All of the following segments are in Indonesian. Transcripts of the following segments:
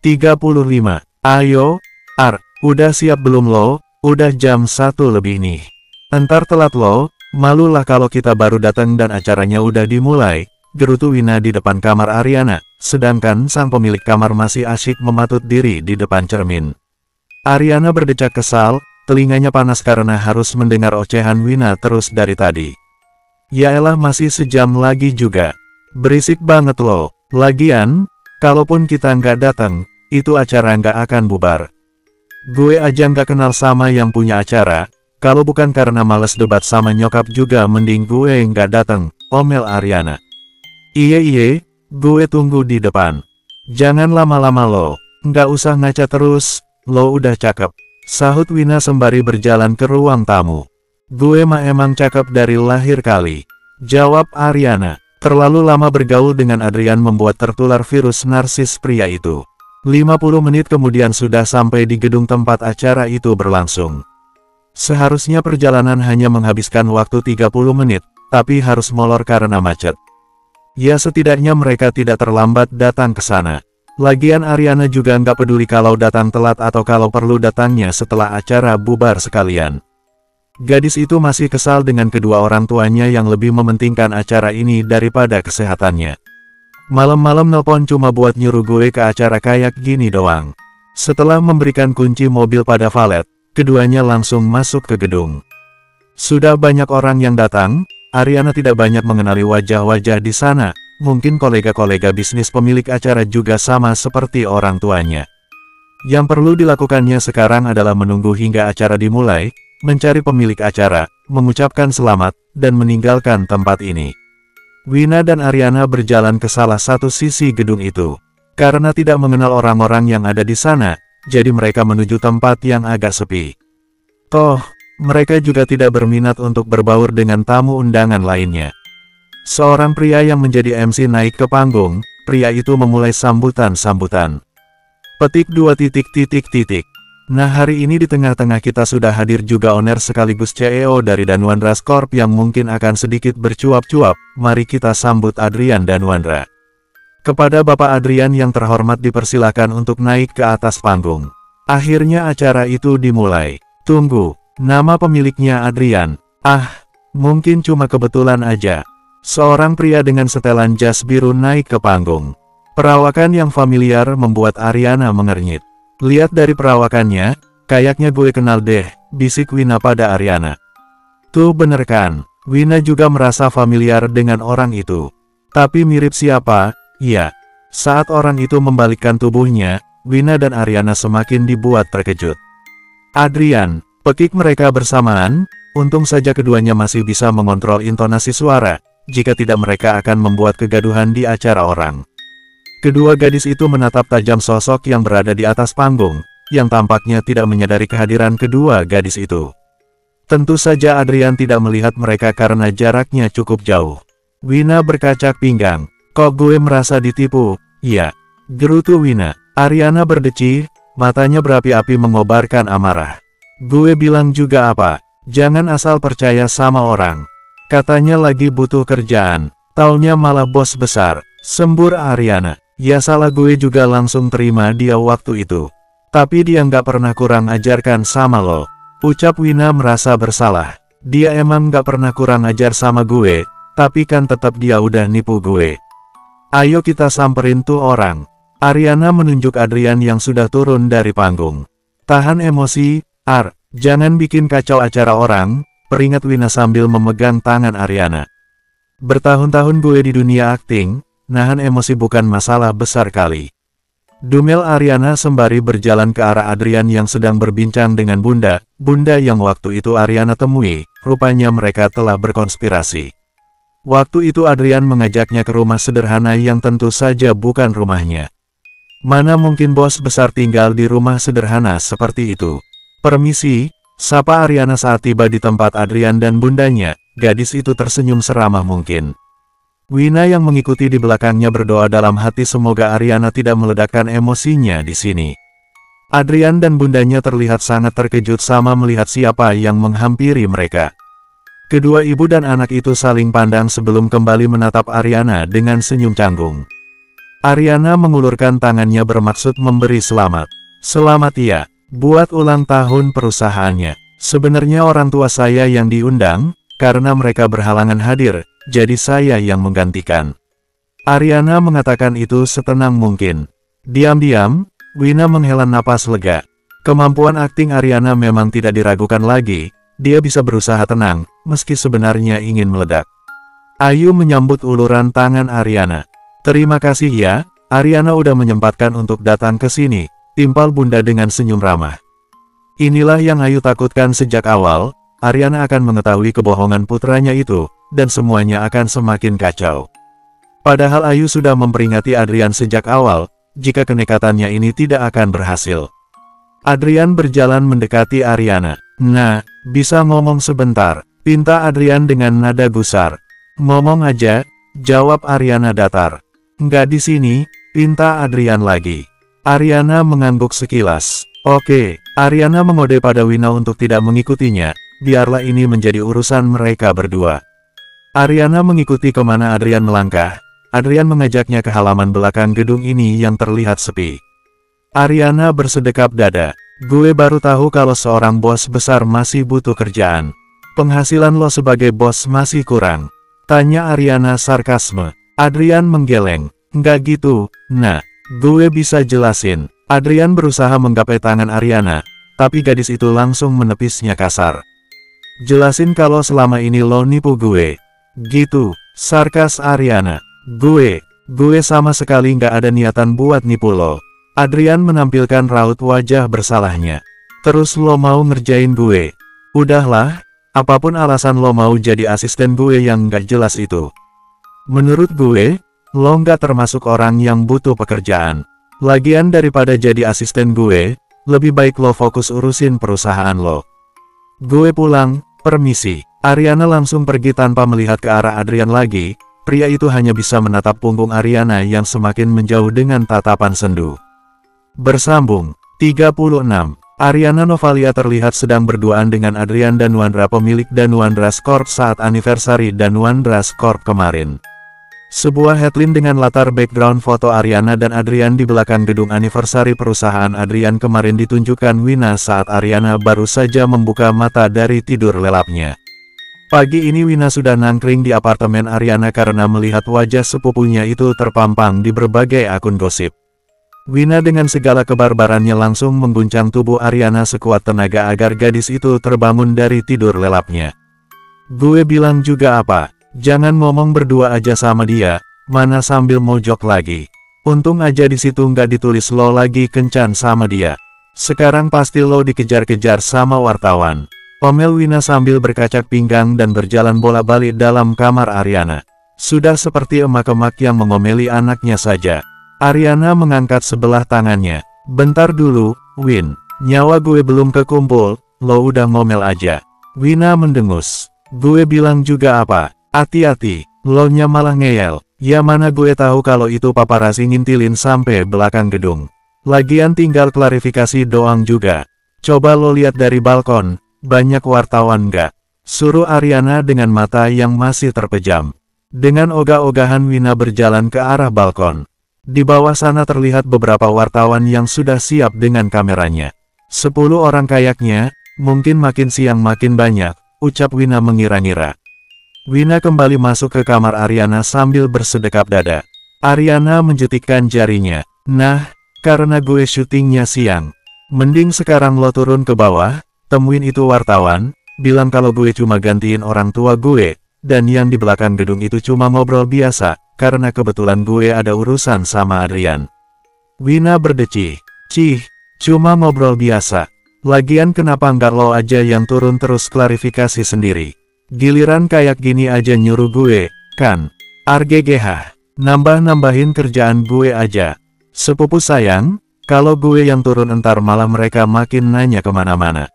35. Ayo, Ar, udah siap belum lo? Udah jam 1 lebih nih. Entar telat lo, malulah kalau kita baru datang dan acaranya udah dimulai, gerutu Wina di depan kamar Ariana, sedangkan sang pemilik kamar masih asyik mematut diri di depan cermin. Ariana berdecak kesal, telinganya panas karena harus mendengar ocehan Wina terus dari tadi. Yaelah, masih sejam lagi juga. Berisik banget lo. Lagian, kalaupun kita nggak datang, itu acara nggak akan bubar. Gue aja nggak kenal sama yang punya acara, kalau bukan karena males debat sama nyokap juga mending gue nggak datang, omel Ariana. Iye, gue tunggu di depan. Jangan lama-lama lo, nggak usah ngaca terus, lo udah cakep, sahut Wina sembari berjalan ke ruang tamu. Gue mah emang cakep dari lahir kali, jawab Ariana. Terlalu lama bergaul dengan Adrian membuat tertular virus narsis pria itu. 50 menit kemudian sudah sampai di gedung tempat acara itu berlangsung. Seharusnya perjalanan hanya menghabiskan waktu 30 menit, tapi harus molor karena macet. Ya setidaknya mereka tidak terlambat datang ke sana. Lagian Ariana juga nggak peduli kalau datang telat atau kalau perlu datangnya setelah acara bubar sekalian. Gadis itu masih kesal dengan kedua orang tuanya yang lebih mementingkan acara ini daripada kesehatannya. Malam-malam nelpon cuma buat nyuruh gue ke acara kayak gini doang. Setelah memberikan kunci mobil pada valet, keduanya langsung masuk ke gedung. Sudah banyak orang yang datang, Ariana tidak banyak mengenali wajah-wajah di sana, mungkin kolega-kolega bisnis pemilik acara juga sama seperti orang tuanya. Yang perlu dilakukannya sekarang adalah menunggu hingga acara dimulai, mencari pemilik acara, mengucapkan selamat, dan meninggalkan tempat ini. Wina dan Ariana berjalan ke salah satu sisi gedung itu. Karena tidak mengenal orang-orang yang ada di sana, jadi mereka menuju tempat yang agak sepi. Toh, mereka juga tidak berminat untuk berbaur dengan tamu undangan lainnya. Seorang pria yang menjadi MC naik ke panggung, pria itu memulai sambutan-sambutan. Petik 2 titik. Nah hari ini di tengah-tengah kita sudah hadir juga owner sekaligus CEO dari Danwandra Corp yang mungkin akan sedikit bercuap-cuap, mari kita sambut Adrian Danwandra. Kepada Bapak Adrian yang terhormat dipersilakan untuk naik ke atas panggung. Akhirnya acara itu dimulai. Tunggu, nama pemiliknya Adrian. Mungkin cuma kebetulan aja. Seorang pria dengan setelan jas biru naik ke panggung. Perawakan yang familiar membuat Ariana mengernyit. Lihat dari perawakannya, kayaknya gue kenal deh, bisik Wina pada Ariana. Tuh bener kan, Wina juga merasa familiar dengan orang itu. Tapi mirip siapa? Iya. Saat orang itu membalikkan tubuhnya, Wina dan Ariana semakin dibuat terkejut. Adrian, pekik mereka bersamaan, untung saja keduanya masih bisa mengontrol intonasi suara, jika tidak mereka akan membuat kegaduhan di acara orang. Kedua gadis itu menatap tajam sosok yang berada di atas panggung, yang tampaknya tidak menyadari kehadiran kedua gadis itu. Tentu saja Adrian tidak melihat mereka karena jaraknya cukup jauh. Wina berkacak pinggang. Kok gue merasa ditipu? Iya, gerutu Wina. Ariana berdecih, matanya berapi-api mengobarkan amarah. Gue bilang juga apa? Jangan asal percaya sama orang. Katanya lagi butuh kerjaan, taunya malah bos besar, sembur Ariana. Ya salah gue juga langsung terima dia waktu itu. Tapi dia nggak pernah kurang ajarkan sama lo. Ucap Wina merasa bersalah. Dia emang nggak pernah kurang ajar sama gue, tapi kan tetap dia udah nipu gue. Ayo kita samperin tuh orang. Ariana menunjuk Adrian yang sudah turun dari panggung. Tahan emosi, Ar, jangan bikin kacau acara orang, peringat Wina sambil memegang tangan Ariana. Bertahun-tahun gue di dunia akting, nahan emosi bukan masalah besar kali. Dumel Ariana sembari berjalan ke arah Adrian yang sedang berbincang dengan Bunda yang waktu itu Ariana temui, rupanya mereka telah berkonspirasi. Waktu itu Adrian mengajaknya ke rumah sederhana yang tentu saja bukan rumahnya. Mana mungkin bos besar tinggal di rumah sederhana seperti itu. Permisi, sapa Ariana saat tiba di tempat Adrian dan bundanya, gadis itu tersenyum seramah mungkin. Wina yang mengikuti di belakangnya berdoa dalam hati semoga Ariana tidak meledakkan emosinya di sini. Adrian dan bundanya terlihat sangat terkejut sama melihat siapa yang menghampiri mereka. Kedua ibu dan anak itu saling pandang sebelum kembali menatap Ariana dengan senyum canggung. Ariana mengulurkan tangannya bermaksud memberi selamat. Selamat ya, buat ulang tahun perusahaannya. Sebenarnya orang tua saya yang diundang, karena mereka berhalangan hadir, jadi saya yang menggantikan. Ariana mengatakan itu setenang mungkin. Diam-diam, Wina menghela napas lega. Kemampuan akting Ariana memang tidak diragukan lagi, dia bisa berusaha tenang, meski sebenarnya ingin meledak. Ayu menyambut uluran tangan Ariana. Terima kasih ya, Ariana udah menyempatkan untuk datang ke sini, timpal bunda dengan senyum ramah. Inilah yang Ayu takutkan sejak awal, Ariana akan mengetahui kebohongan putranya itu, dan semuanya akan semakin kacau. Padahal Ayu sudah memperingati Adrian sejak awal, jika kenekatannya ini tidak akan berhasil. Adrian berjalan mendekati Ariana. Nah, bisa ngomong sebentar, pinta Adrian dengan nada gusar. Ngomong aja, jawab Ariana datar. Nggak di sini, pinta Adrian lagi. Ariana mengangguk sekilas. Oke, Ariana mengode pada Wina untuk tidak mengikutinya, biarlah ini menjadi urusan mereka berdua. Ariana mengikuti kemana Adrian melangkah. Adrian mengajaknya ke halaman belakang gedung ini yang terlihat sepi. Ariana bersedekap dada. Gue baru tahu kalau seorang bos besar masih butuh kerjaan. Penghasilan lo sebagai bos masih kurang. Tanya Ariana sarkasme. Adrian menggeleng. Nggak gitu, nah, gue bisa jelasin. Adrian berusaha menggapai tangan Ariana, tapi gadis itu langsung menepisnya kasar. Jelasin kalau selama ini lo nipu gue. Gitu, sarkas Ariana. Gue sama sekali nggak ada niatan buat nipu lo. Adrian menampilkan raut wajah bersalahnya. Terus lo mau ngerjain gue? Udahlah, apapun alasan lo mau jadi asisten gue yang nggak jelas itu. Menurut gue, lo nggak termasuk orang yang butuh pekerjaan. Lagian daripada jadi asisten gue, lebih baik lo fokus urusin perusahaan lo. Gue pulang, permisi. Ariana langsung pergi tanpa melihat ke arah Adrian lagi. Pria itu hanya bisa menatap punggung Ariana yang semakin menjauh dengan tatapan sendu. Bersambung, 36. Ariana Novalia terlihat sedang berduaan dengan Adrian Danuandra, pemilik Danuandra's Corp saat anniversary Danuandra's Corp kemarin. Sebuah headline dengan latar background foto Ariana dan Adrian di belakang gedung anniversary perusahaan Adrian kemarin ditunjukkan Wina saat Ariana baru saja membuka mata dari tidur lelapnya. Pagi ini Wina sudah nangkring di apartemen Ariana karena melihat wajah sepupunya itu terpampang di berbagai akun gosip. Wina dengan segala kebarbarannya langsung mengguncang tubuh Ariana sekuat tenaga agar gadis itu terbangun dari tidur lelapnya. Gue bilang juga apa? Jangan ngomong berdua aja sama dia, mana sambil mojok lagi. Untung aja di situ nggak ditulis lo lagi kencan sama dia. Sekarang pasti lo dikejar-kejar sama wartawan. Omel Wina sambil berkacak pinggang dan berjalan bolak-balik dalam kamar Ariana. Sudah seperti emak-emak yang mengomeli anaknya saja. Ariana mengangkat sebelah tangannya. Bentar dulu, Win. Nyawa gue belum kekumpul, lo udah ngomel aja. Wina mendengus. Gue bilang juga apa? Hati-hati, lo nya malah ngeyel. Ya mana gue tahu kalau itu paparazzi ngintilin sampai belakang gedung. Lagian tinggal klarifikasi doang juga. Coba lo lihat dari balkon, banyak wartawan nggak? Suruh Ariana dengan mata yang masih terpejam. Dengan ogah-ogahan Wina berjalan ke arah balkon. Di bawah sana terlihat beberapa wartawan yang sudah siap dengan kameranya. 10 orang kayaknya, mungkin makin siang makin banyak, ucap Wina mengira-ngira. Wina kembali masuk ke kamar Ariana sambil bersedekap dada. Ariana menjetikkan jarinya. Nah, karena gue syutingnya siang. Mending sekarang lo turun ke bawah, temuin itu wartawan, bilang kalau gue cuma gantiin orang tua gue, dan yang di belakang gedung itu cuma ngobrol biasa, karena kebetulan gue ada urusan sama Adrian. Wina berdecih. Cih, cuma ngobrol biasa. Lagian kenapa nggak lo aja yang turun terus klarifikasi sendiri? Giliran kayak gini aja nyuruh gue, kan? RGGH, nambah-nambahin kerjaan gue aja. Sepupu sayang, kalau gue yang turun entar malah mereka makin nanya kemana-mana.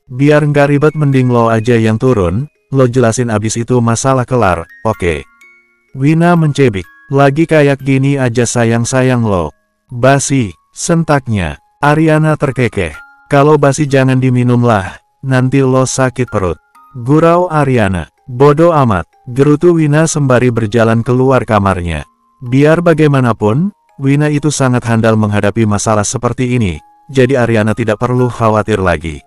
Biar nggak ribet mending lo aja yang turun, lo jelasin abis itu masalah kelar, oke? Wina mencebik, lagi kayak gini aja sayang-sayang lo. Basi, sentaknya. Ariana terkekeh. Kalau basi jangan diminum lah, nanti lo sakit perut. Gurau Ariana. Bodoh amat, gerutu Wina sembari berjalan keluar kamarnya. Biar bagaimanapun, Wina itu sangat handal menghadapi masalah seperti ini, jadi Ariana tidak perlu khawatir lagi.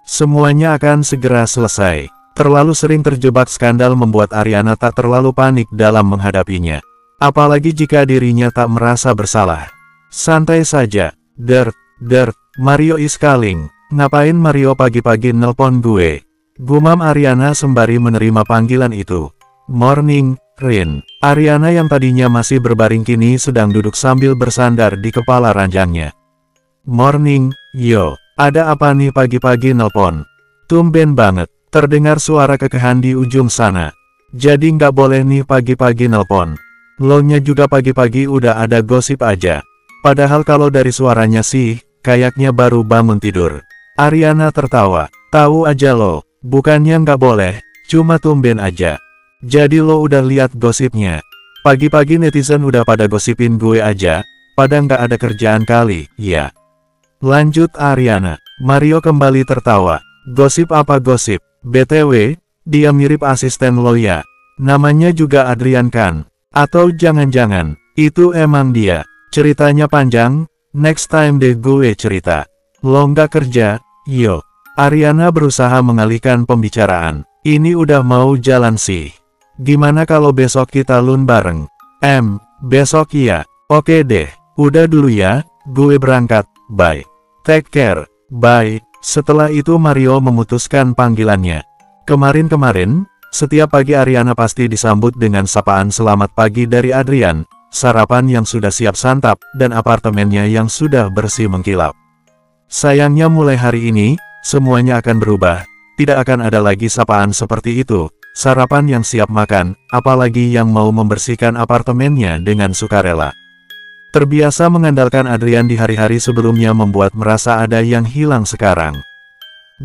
Semuanya akan segera selesai. Terlalu sering terjebak skandal membuat Ariana tak terlalu panik dalam menghadapinya. Apalagi jika dirinya tak merasa bersalah. Santai saja. Dirt, Mario is calling. Ngapain Mario pagi-pagi nelpon gue? Gumam Ariana sembari menerima panggilan itu. Morning, Rin. Ariana yang tadinya masih berbaring kini sedang duduk sambil bersandar di kepala ranjangnya. Morning, yo. Ada apa nih pagi-pagi nelpon? Tumben banget. Terdengar suara kekehan di ujung sana. Jadi nggak boleh nih pagi-pagi nelpon. Lo-nya juga pagi-pagi udah ada gosip aja. Padahal kalau dari suaranya sih, kayaknya baru bangun tidur. Ariana tertawa. Tahu aja lo, bukannya nggak boleh, cuma tumben aja. Jadi lo udah lihat gosipnya. Pagi-pagi netizen udah pada gosipin gue aja, pada nggak ada kerjaan kali, ya. Lanjut Ariana. Mario kembali tertawa. Gosip apa gosip? BTW, dia mirip asisten lo ya. Namanya juga Adrian kan? Atau jangan-jangan, itu emang dia. Ceritanya panjang, next time deh gue cerita. Lo nggak kerja, yo. Ariana berusaha mengalihkan pembicaraan. Ini udah mau jalan sih. Gimana kalau besok kita lun bareng? Besok ya. Oke deh, udah dulu ya, gue berangkat, bye. Take care, bye. Setelah itu Mario memutuskan panggilannya. Kemarin-kemarin, setiap pagi Ariana pasti disambut dengan sapaan selamat pagi dari Adrian, sarapan yang sudah siap santap, dan apartemennya yang sudah bersih mengkilap. Sayangnya mulai hari ini, semuanya akan berubah. Tidak akan ada lagi sapaan seperti itu, sarapan yang siap makan, apalagi yang mau membersihkan apartemennya dengan sukarela. Terbiasa mengandalkan Adrian di hari-hari sebelumnya membuat merasa ada yang hilang sekarang.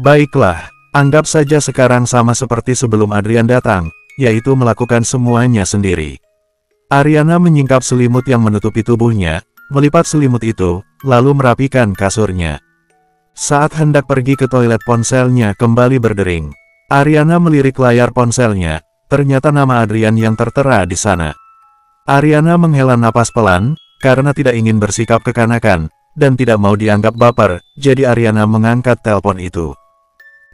Baiklah, anggap saja sekarang sama seperti sebelum Adrian datang, yaitu melakukan semuanya sendiri. Ariana menyingkap selimut yang menutupi tubuhnya, melipat selimut itu, lalu merapikan kasurnya. Saat hendak pergi ke toilet ponselnya kembali berdering. Ariana melirik layar ponselnya, ternyata nama Adrian yang tertera di sana. Ariana menghela napas pelan, karena tidak ingin bersikap kekanakan, dan tidak mau dianggap baper, jadi Ariana mengangkat telepon itu.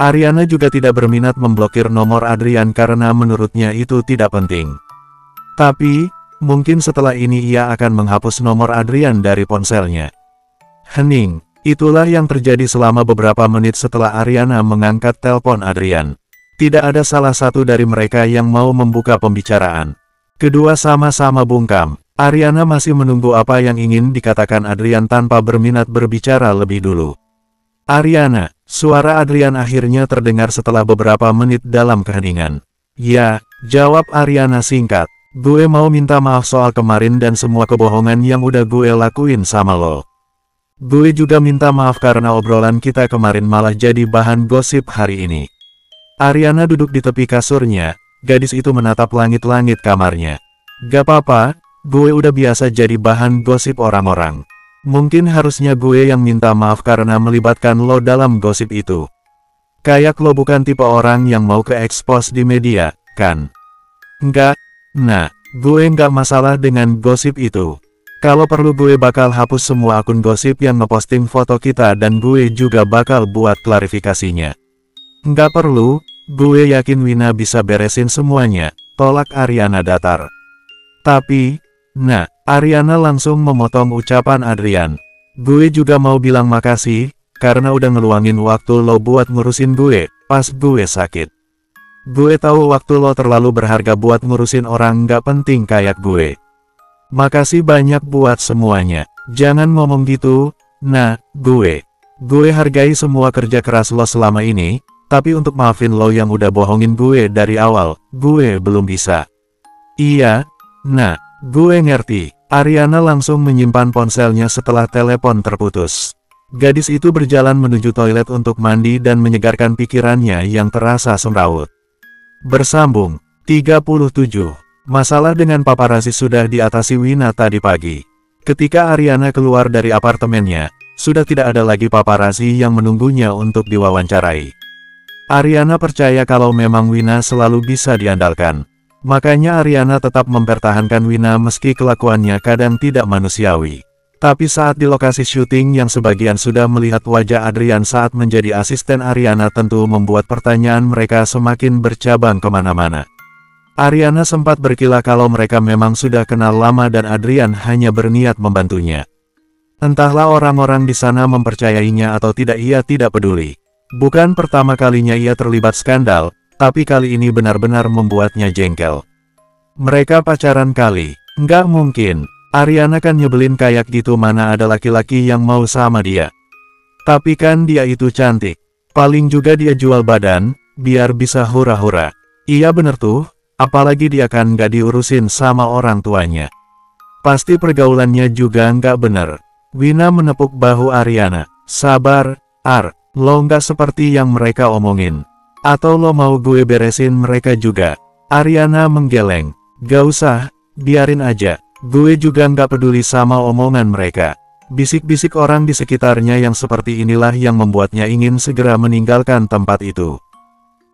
Ariana juga tidak berminat memblokir nomor Adrian karena menurutnya itu tidak penting. Tapi, mungkin setelah ini ia akan menghapus nomor Adrian dari ponselnya. Hening, itulah yang terjadi selama beberapa menit setelah Ariana mengangkat telepon Adrian. Tidak ada salah satu dari mereka yang mau membuka pembicaraan. Kedua sama-sama bungkam. Ariana masih menunggu apa yang ingin dikatakan Adrian tanpa berminat berbicara lebih dulu. Ariana, suara Adrian akhirnya terdengar setelah beberapa menit dalam keheningan. Ya, jawab Ariana singkat. Gue mau minta maaf soal kemarin dan semua kebohongan yang udah gue lakuin sama lo. Gue juga minta maaf karena obrolan kita kemarin malah jadi bahan gosip hari ini. Ariana duduk di tepi kasurnya, gadis itu menatap langit-langit kamarnya. Gak apa-apa. Gue udah biasa jadi bahan gosip orang-orang. Mungkin harusnya gue yang minta maaf karena melibatkan lo dalam gosip itu. Kayak lo bukan tipe orang yang mau ke-expose di media, kan? Enggak. Nah, gue nggak masalah dengan gosip itu. Kalau perlu gue bakal hapus semua akun gosip yang ngeposting foto kita dan gue juga bakal buat klarifikasinya. Nggak perlu, gue yakin Wina bisa beresin semuanya, tolak Ariana datar. Tapi, nah, Ariana langsung memotong ucapan Adrian. Gue juga mau bilang makasih, karena udah ngeluangin waktu lo buat ngurusin gue, pas gue sakit. Gue tahu waktu lo terlalu berharga buat ngurusin orang nggak penting kayak gue. Makasih banyak buat semuanya. Jangan ngomong gitu, nah, gue hargai semua kerja keras lo selama ini, tapi untuk maafin lo yang udah bohongin gue dari awal, gue belum bisa. Iya, nah, gue ngerti. Ariana langsung menyimpan ponselnya setelah telepon terputus. Gadis itu berjalan menuju toilet untuk mandi dan menyegarkan pikirannya yang terasa semrawut. Bersambung, 37. Masalah dengan paparazzi sudah diatasi Wina tadi pagi. Ketika Ariana keluar dari apartemennya, sudah tidak ada lagi paparazzi yang menunggunya untuk diwawancarai. Ariana percaya kalau memang Wina selalu bisa diandalkan. Makanya Ariana tetap mempertahankan Wina meski kelakuannya kadang tidak manusiawi. Tapi saat di lokasi syuting yang sebagian sudah melihat wajah Adrian saat menjadi asisten Ariana tentu membuat pertanyaan mereka semakin bercabang kemana-mana. Ariana sempat berkilah kalau mereka memang sudah kenal lama dan Adrian hanya berniat membantunya. Entahlah orang-orang di sana mempercayainya atau tidak, ia tidak peduli. Bukan pertama kalinya ia terlibat skandal, tapi kali ini benar-benar membuatnya jengkel. Mereka pacaran kali? Nggak mungkin. Ariana kan nyebelin kayak gitu, mana ada laki-laki yang mau sama dia. Tapi kan dia itu cantik. Paling juga dia jual badan, biar bisa hura-hura. Iya bener tuh, apalagi dia kan nggak diurusin sama orang tuanya. Pasti pergaulannya juga nggak bener. Wina menepuk bahu Ariana. Sabar, Ar, lo nggak seperti yang mereka omongin. Atau lo mau gue beresin mereka juga? Ariana menggeleng. Gak usah, biarin aja. Gue juga nggak peduli sama omongan mereka. Bisik-bisik orang di sekitarnya yang seperti inilah yang membuatnya ingin segera meninggalkan tempat itu.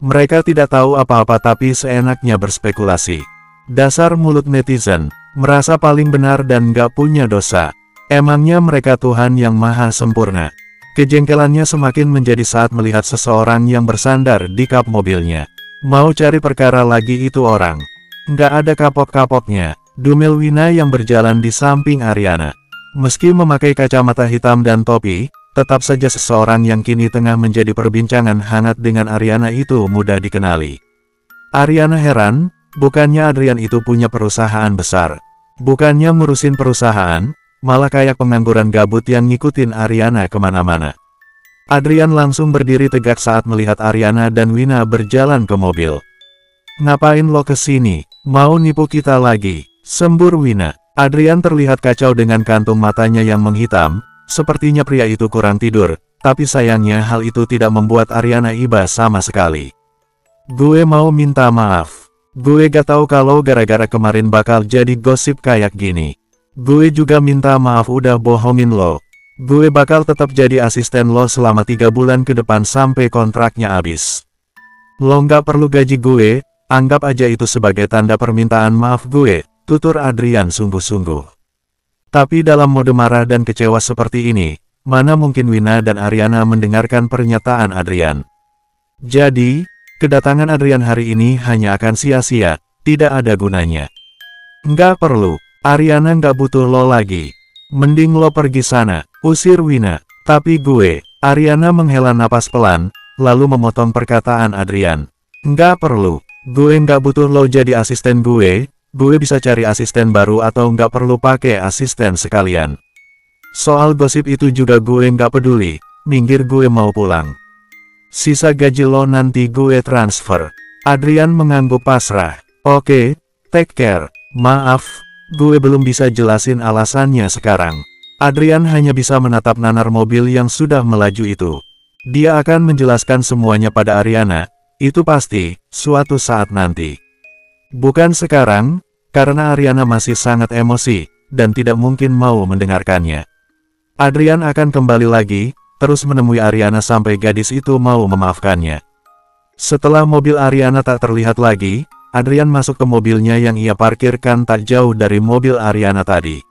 Mereka tidak tahu apa-apa tapi seenaknya berspekulasi. Dasar mulut netizen, merasa paling benar dan nggak punya dosa. Emangnya mereka Tuhan yang maha sempurna? Kejengkelannya semakin menjadi saat melihat seseorang yang bersandar di kap mobilnya. Mau cari perkara lagi itu orang. Nggak ada kapok-kapoknya. Dumel Wina yang berjalan di samping Ariana. Meski memakai kacamata hitam dan topi, tetap saja seseorang yang kini tengah menjadi perbincangan hangat dengan Ariana itu mudah dikenali. Ariana heran, bukannya Adrian itu punya perusahaan besar. Bukannya ngurusin perusahaan, malah kayak pengangguran gabut yang ngikutin Ariana kemana-mana. Adrian langsung berdiri tegak saat melihat Ariana dan Wina berjalan ke mobil. Ngapain lo kesini? Mau nipu kita lagi? Sembur Wina. Adrian terlihat kacau dengan kantung matanya yang menghitam, sepertinya pria itu kurang tidur, tapi sayangnya hal itu tidak membuat Ariana iba sama sekali. Gue mau minta maaf. Gue gak tahu kalau gara-gara kemarin bakal jadi gosip kayak gini. Gue juga minta maaf udah bohongin lo. Gue bakal tetap jadi asisten lo selama 3 bulan ke depan sampai kontraknya habis. Lo nggak perlu gaji gue, anggap aja itu sebagai tanda permintaan maaf gue, tutur Adrian sungguh-sungguh. Tapi dalam mode marah dan kecewa seperti ini, mana mungkin Wina dan Ariana mendengarkan pernyataan Adrian. Jadi, kedatangan Adrian hari ini hanya akan sia-sia, tidak ada gunanya. Nggak perlu. Ariana nggak butuh lo lagi. Mending lo pergi sana, usir Wina. Tapi gue, Ariana menghela napas pelan, lalu memotong perkataan Adrian. Nggak perlu. Gue nggak butuh lo jadi asisten gue bisa cari asisten baru atau nggak perlu pakai asisten sekalian. Soal gosip itu juga gue nggak peduli, minggir gue mau pulang. Sisa gaji lo nanti gue transfer. Adrian mengangguk pasrah. Oke, take care. Maaf. Gue belum bisa jelasin alasannya sekarang. Adrian hanya bisa menatap nanar mobil yang sudah melaju itu. Dia akan menjelaskan semuanya pada Ariana, itu pasti, suatu saat nanti. Bukan sekarang, karena Ariana masih sangat emosi, dan tidak mungkin mau mendengarkannya. Adrian akan kembali lagi, terus menemui Ariana sampai gadis itu mau memaafkannya. Setelah mobil Ariana tak terlihat lagi, Adrian masuk ke mobilnya yang ia parkirkan tak jauh dari mobil Ariana tadi.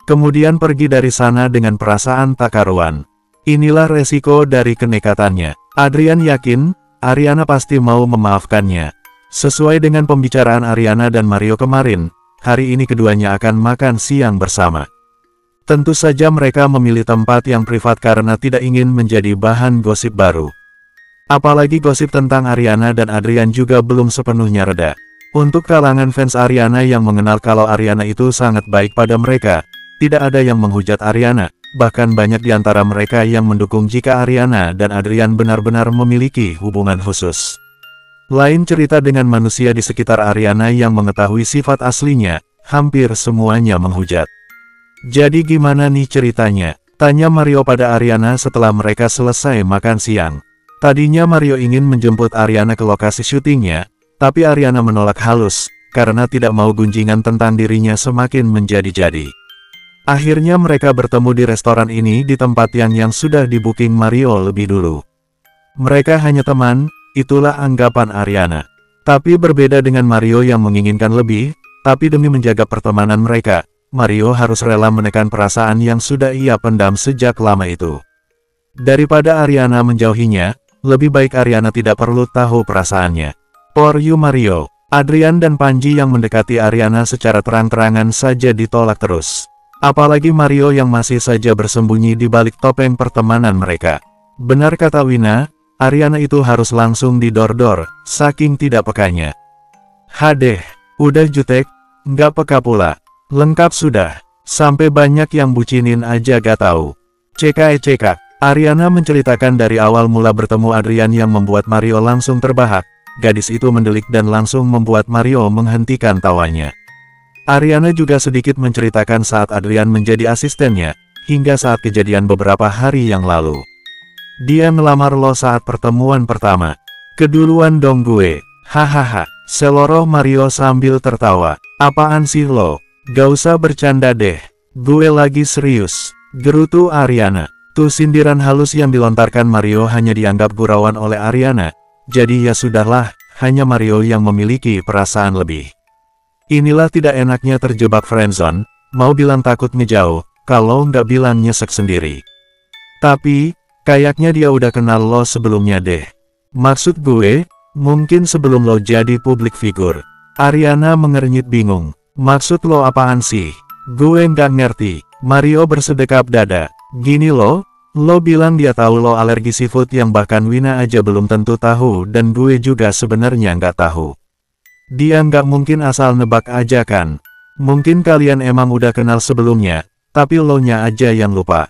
Kemudian pergi dari sana dengan perasaan tak karuan. Inilah resiko dari kenekatannya. Adrian yakin, Ariana pasti mau memaafkannya. Sesuai dengan pembicaraan Ariana dan Mario kemarin, hari ini keduanya akan makan siang bersama. Tentu saja mereka memilih tempat yang privat karena tidak ingin menjadi bahan gosip baru. Apalagi gosip tentang Ariana dan Adrian juga belum sepenuhnya reda. Untuk kalangan fans Ariana yang mengenal kalau Ariana itu sangat baik pada mereka, tidak ada yang menghujat Ariana, bahkan banyak di antara mereka yang mendukung jika Ariana dan Adrian benar-benar memiliki hubungan khusus. Lain cerita dengan manusia di sekitar Ariana yang mengetahui sifat aslinya, hampir semuanya menghujat. Jadi gimana nih ceritanya? Tanya Mario pada Ariana setelah mereka selesai makan siang. Tadinya Mario ingin menjemput Ariana ke lokasi syutingnya, tapi Ariana menolak halus, karena tidak mau gunjingan tentang dirinya semakin menjadi-jadi. Akhirnya mereka bertemu di restoran ini di tempat yang sudah di-booking Mario lebih dulu. Mereka hanya teman, itulah anggapan Ariana. Tapi berbeda dengan Mario yang menginginkan lebih, tapi demi menjaga pertemanan mereka, Mario harus rela menekan perasaan yang sudah ia pendam sejak lama itu. Daripada Ariana menjauhinya, lebih baik Ariana tidak perlu tahu perasaannya. For you Mario. Adrian dan Panji yang mendekati Ariana secara terang-terangan saja ditolak terus. Apalagi Mario yang masih saja bersembunyi di balik topeng pertemanan mereka. Benar kata Wina, Ariana itu harus langsung didor-dor, saking tidak pekanya. Hadeh, udah jutek, nggak peka pula. Lengkap sudah, sampai banyak yang bucinin aja gak tahu. Cekak. Ariana menceritakan dari awal mula bertemu Adrian yang membuat Mario langsung terbahak. Gadis itu mendelik dan langsung membuat Mario menghentikan tawanya. Ariana juga sedikit menceritakan saat Adrian menjadi asistennya, hingga saat kejadian beberapa hari yang lalu. Dia melamar lo saat pertemuan pertama. Keduluan dong gue. Hahaha. Seloroh Mario sambil tertawa. Apaan sih lo? Gak usah bercanda deh. Gue lagi serius. Gerutu Ariana. Tuh sindiran halus yang dilontarkan Mario hanya dianggap gurauan oleh Ariana. Jadi ya sudahlah, hanya Mario yang memiliki perasaan lebih. Inilah tidak enaknya terjebak friendzone, mau bilang takut ngejauh, kalau nggak bilang nyesek sendiri. Tapi, kayaknya dia udah kenal lo sebelumnya deh. Maksud gue, mungkin sebelum lo jadi publik figur. Ariana mengernyit bingung. Maksud lo apaan sih? Gue nggak ngerti. Mario bersedekap dada. Gini lo bilang dia tahu lo alergi seafood yang bahkan Wina aja belum tentu tahu dan gue juga sebenarnya nggak tahu. Dia nggak mungkin asal nebak aja kan. Mungkin kalian emang udah kenal sebelumnya, tapi lo nya aja yang lupa.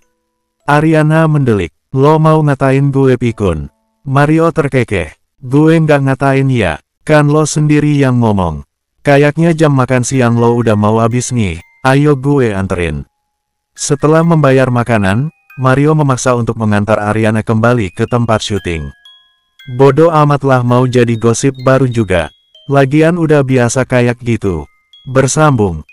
Ariana mendelik. Lo mau ngatain gue pikun? Mario terkekeh. Gue nggak ngatain ya, kan lo sendiri yang ngomong. Kayaknya jam makan siang lo udah mau habis nih, ayo gue anterin. Setelah membayar makanan, Mario memaksa untuk mengantar Ariana kembali ke tempat syuting. Bodoh amatlah mau jadi gosip baru juga. Lagian udah biasa kayak gitu. Bersambung.